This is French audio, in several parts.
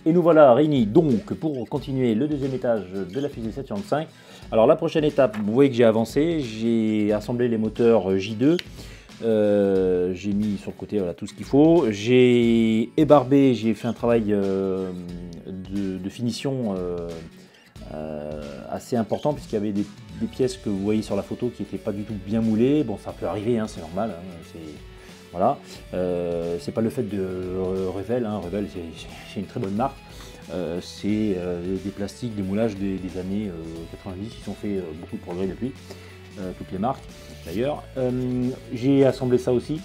Et nous voilà réunis donc pour continuer le deuxième étage de la fusée 765. Alors la prochaine étape, vous voyez que j'ai avancé, j'ai assemblé les moteurs J2, j'ai mis sur le côté voilà, tout ce qu'il faut, j'ai ébarbé, j'ai fait un travail de finition assez important puisqu'il y avait des pièces que vous voyez sur la photo qui n'étaient pas du tout bien moulées. Bon, ça peut arriver, hein, c'est normal, hein, voilà. C'est pas le fait de Revell, hein. Revell c'est une très bonne marque. C'est des plastiques, des moulages des années 90, ils ont fait beaucoup de progrès depuis, toutes les marques d'ailleurs. J'ai assemblé ça aussi.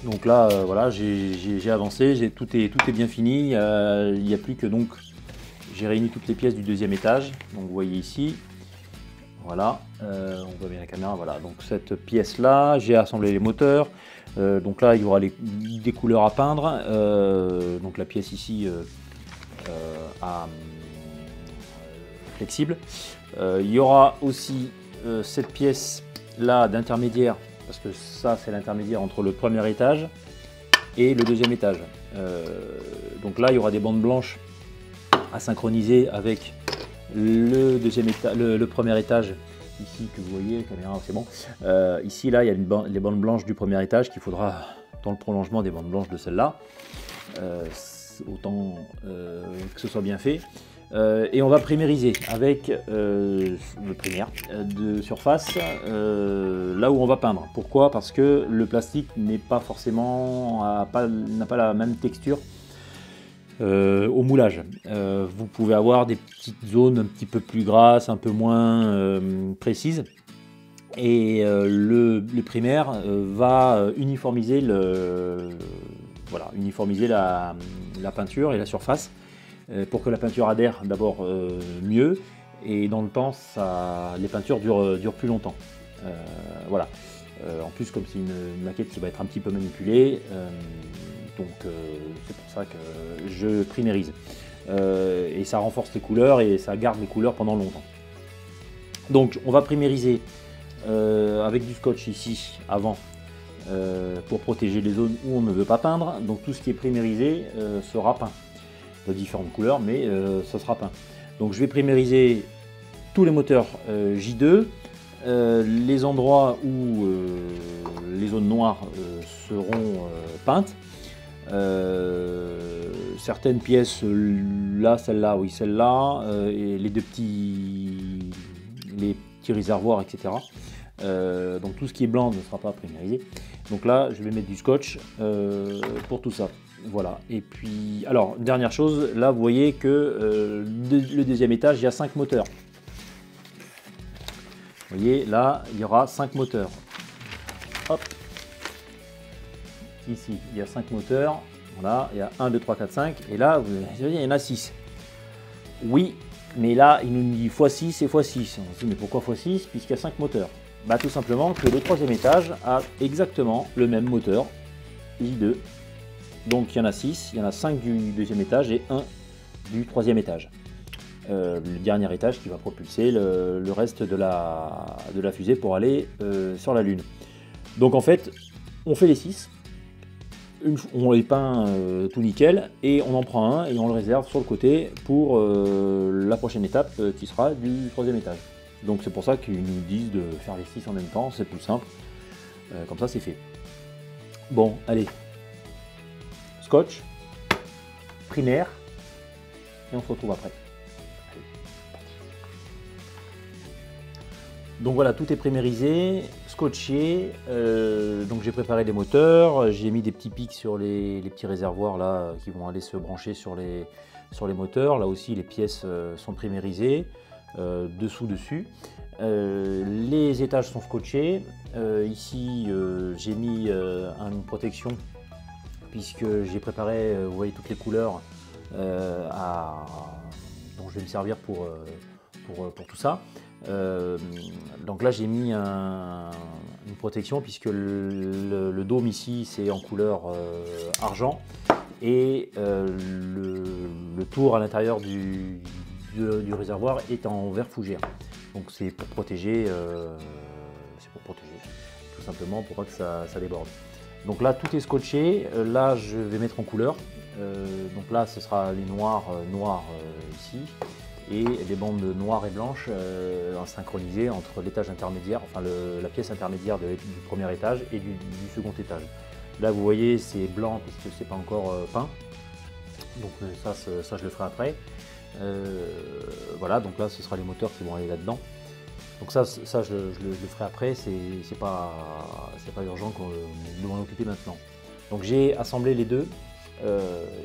Donc là, voilà, j'ai avancé, tout est bien fini. Il n'y a plus que donc, j'ai réuni toutes les pièces du deuxième étage. Donc vous voyez ici, voilà, on voit bien la caméra, voilà. Donc cette pièce là, j'ai assemblé les moteurs. Donc là, il y aura des couleurs à peindre. Donc la pièce ici flexible. Il y aura aussi cette pièce là d'intermédiaire, parce que ça c'est l'intermédiaire entre le premier étage et le deuxième étage. Donc là, il y aura des bandes blanches à synchroniser avec le deuxième étage, le premier étage. Ici que vous voyez, la caméra c'est bon. Ici là il y a les bandes blanches du premier étage qu'il faudra dans le prolongement des bandes blanches de celle-là. Autant que ce soit bien fait. Et on va primériser avec le primaire de surface là où on va peindre. Pourquoi? Parce que le plastique n'est pas forcément n'a pas la même texture au moulage. Vous pouvez avoir des petites zones un petit peu plus grasses, un peu moins précises, et le primaire va uniformiser, uniformiser la peinture et la surface pour que la peinture adhère d'abord mieux, et dans le temps les peintures durent plus longtemps. Voilà. En plus, comme c'est une maquette qui va être un petit peu manipulée, donc c'est pour ça que je primérise. Et ça renforce les couleurs et ça garde les couleurs pendant longtemps. Donc on va primériser avec du scotch ici avant pour protéger les zones où on ne veut pas peindre. Donc tout ce qui est primérisé sera peint de différentes couleurs, mais ça sera peint. Donc je vais primériser tous les moteurs J2. Les endroits où les zones noires seront peintes. Certaines pièces, là, celle-là, oui, celle-là, et les petits réservoirs, etc. Donc tout ce qui est blanc ne sera pas primérisé. Donc là, je vais mettre du scotch pour tout ça. Voilà. Et puis, alors, dernière chose, là, vous voyez que le deuxième étage, il y a 5 moteurs. Vous voyez, là, il y aura 5 moteurs. Hop. Ici, il y a 5 moteurs. Voilà, il y a 1, 2, 3, 4, 5. Et là, vous voyez, il y en a 6. Oui, mais là, il nous dit x6 et x6. On se dit, mais pourquoi x6 puisqu'il y a 5 moteurs? Bah, tout simplement que le troisième étage a exactement le même moteur, J2. Donc, il y en a 6. Il y en a 5 du deuxième étage et 1 du troisième étage. Le dernier étage qui va propulser le reste de la fusée pour aller sur la Lune. Donc, en fait, on fait les 6. On les peint tout nickel et on en prend un et on le réserve sur le côté pour la prochaine étape qui sera du troisième étage. Donc c'est pour ça qu'ils nous disent de faire les 6 en même temps, c'est plus simple, comme ça c'est fait. Bon, allez, scotch, primaire, et on se retrouve après. Donc voilà, tout est primérisé, scotché, donc j'ai préparé les moteurs, j'ai mis des petits pics sur les petits réservoirs là qui vont aller se brancher sur les moteurs. Là aussi les pièces sont primérisées, dessus. Les étages sont scotchés. Ici j'ai mis une protection puisque j'ai préparé, vous voyez toutes les couleurs dont je vais me servir pour tout ça. Donc là j'ai mis une protection puisque le dôme ici c'est en couleur argent et le tour à l'intérieur du réservoir est en verre fougère. Donc c'est pour protéger, tout simplement pour pas que ça déborde. Donc là tout est scotché, là je vais mettre en couleur Donc là, ce sera les noirs ici, et les bandes noires et blanches synchronisées entre l'étage intermédiaire, enfin la pièce intermédiaire du premier étage et du second étage. Là, vous voyez, c'est blanc puisque c'est pas encore peint. Donc ça, je le ferai après. Voilà, donc là, ce sera les moteurs qui vont aller là-dedans. Donc ça je le ferai après, c'est pas urgent de m'en occuper maintenant. Donc j'ai assemblé les deux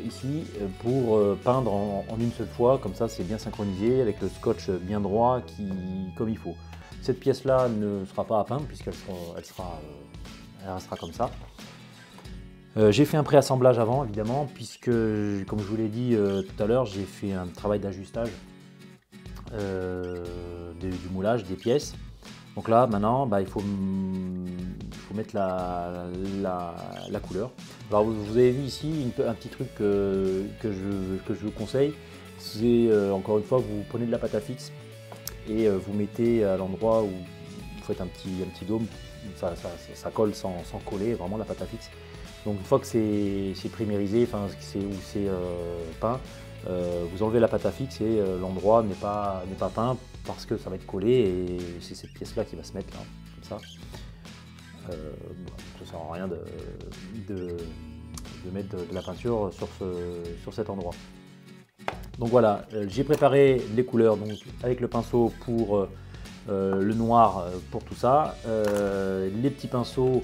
ici pour peindre en une seule fois, comme ça c'est bien synchronisé avec le scotch bien droit comme il faut. Cette pièce là ne sera pas à peindre puisqu'elle restera comme ça. J'ai fait un préassemblage avant évidemment puisque comme je vous l'ai dit tout à l'heure, j'ai fait un travail d'ajustage du moulage des pièces. Donc là maintenant il faut mettre la couleur. Alors vous avez vu ici un petit truc que je vous conseille, c'est encore une fois, vous prenez de la pâte à fixe et vous mettez à l'endroit où vous faites un petit dôme, ça colle sans coller, vraiment la pâte à fixe. Donc une fois que c'est primérisé, enfin où c'est peint, vous enlevez la pâte à fixe et l'endroit n'est pas peint parce que ça va être collé et c'est cette pièce là qui va se mettre là, comme ça. Ça ne sert à rien de mettre de la peinture sur cet endroit. Donc voilà, j'ai préparé les couleurs donc, avec le pinceau pour le noir pour tout ça, les petits pinceaux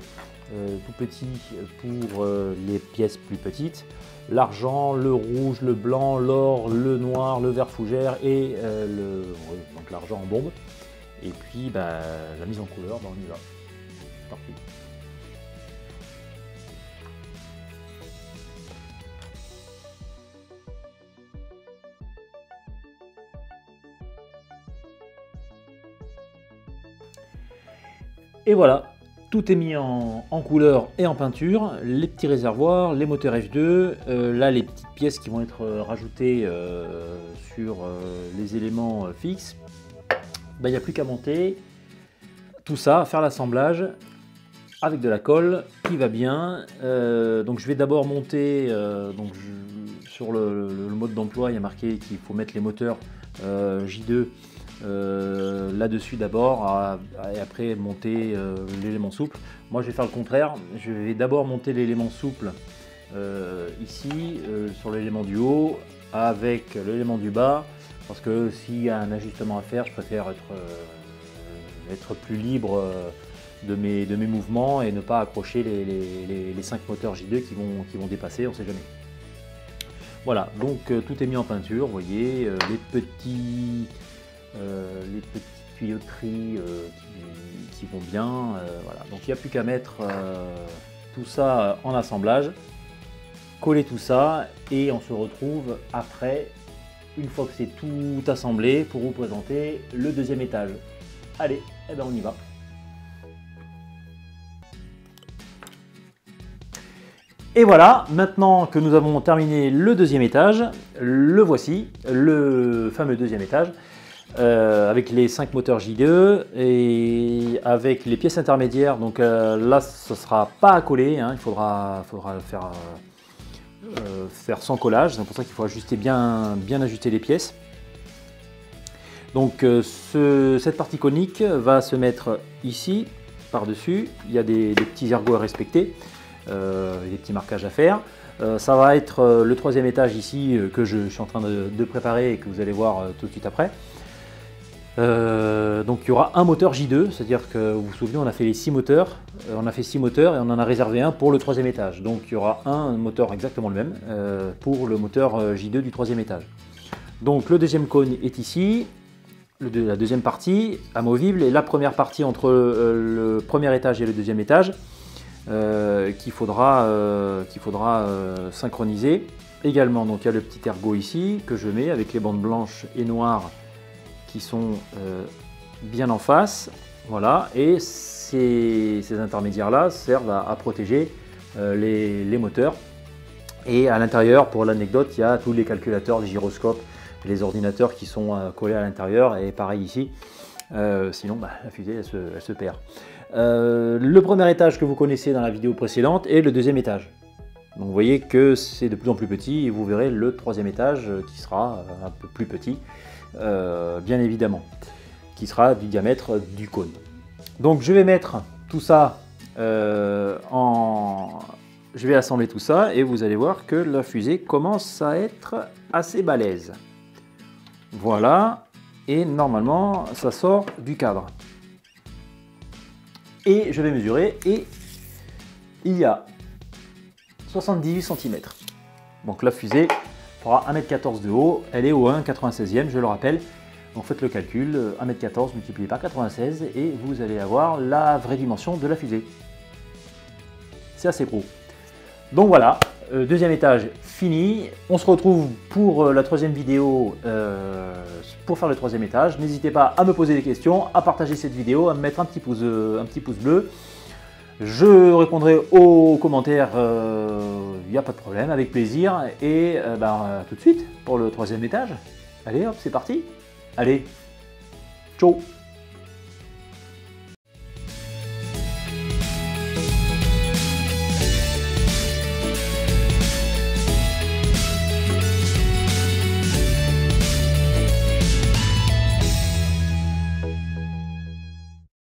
tout petits pour les pièces plus petites, l'argent, le rouge, le blanc, l'or, le noir, le vert fougère et donc l'argent en bombe. Et puis la mise en couleur, on y va. C'est parti. Et voilà, tout est mis en couleur et en peinture, les petits réservoirs, les moteurs F2, là les petites pièces qui vont être rajoutées sur les éléments fixes. Il n'y a plus qu'à monter tout ça, faire l'assemblage avec de la colle qui va bien. Donc je vais d'abord monter, sur le mode d'emploi il y a marqué qu'il faut mettre les moteurs J2 là-dessus d'abord et après monter l'élément souple. Moi je vais faire le contraire, je vais d'abord monter l'élément souple ici sur l'élément du haut avec l'élément du bas parce que s'il y a un ajustement à faire, je préfère être plus libre de mes mouvements et ne pas accrocher les 5 moteurs J2 qui vont dépasser, on ne sait jamais. Voilà, donc tout est mis en peinture, vous voyez, les petites tuyauteries qui vont bien, voilà. Donc il n'y a plus qu'à mettre tout ça en assemblage, coller tout ça et on se retrouve après, une fois que c'est tout assemblé, pour vous présenter le deuxième étage. Allez, on y va. Et voilà, maintenant que nous avons terminé le deuxième étage, le voici, le fameux deuxième étage, avec les 5 moteurs J2 et avec les pièces intermédiaires. Donc là, ce ne sera pas à coller, hein, il faudra faire sans collage, c'est pour ça qu'il faut ajuster bien ajuster les pièces. Donc cette partie conique va se mettre ici, par-dessus, il y a des petits ergots à respecter. Des petits marquages à faire. Ça va être le troisième étage ici que je suis en train de préparer et que vous allez voir tout de suite après. Donc il y aura un moteur J2, c'est-à-dire que vous vous souvenez, on a fait les 6 moteurs, on a fait 6 moteurs et on en a réservé un pour le troisième étage. Donc il y aura un moteur exactement le même pour le moteur J2 du troisième étage. Donc le deuxième cône est ici, la deuxième partie amovible et la première partie entre le premier étage et le deuxième étage. Qu'il faudra synchroniser également. Donc il y a le petit ergot ici que je mets avec les bandes blanches et noires qui sont bien en face, voilà, et ces intermédiaires là servent à protéger les moteurs. Et à l'intérieur, pour l'anecdote, il y a tous les calculateurs, les gyroscopes, les ordinateurs qui sont collés à l'intérieur, et pareil ici, sinon la fusée elle se perd. Le premier étage que vous connaissez dans la vidéo précédente et le deuxième étage. Donc vous voyez que c'est de plus en plus petit et vous verrez le troisième étage qui sera un peu plus petit, bien évidemment, qui sera du diamètre du cône. Donc je vais mettre tout ça je vais assembler tout ça et vous allez voir que la fusée commence à être assez balèze. Voilà, et normalement ça sort du cadre. Et je vais mesurer et il y a 78 cm. Donc la fusée fera 1,14 m de haut, elle est au 1,96e, je le rappelle. Donc faites le calcul, 1,14 m multiplié par 96 et vous allez avoir la vraie dimension de la fusée. C'est assez gros. Donc voilà, deuxième étage fini. On se retrouve pour la troisième vidéo pour faire le troisième étage. N'hésitez pas à me poser des questions, à partager cette vidéo, à me mettre un petit pouce bleu. Je répondrai aux commentaires, il n'y a pas de problème, avec plaisir. Et tout de suite pour le troisième étage. Allez hop, c'est parti. Allez, ciao.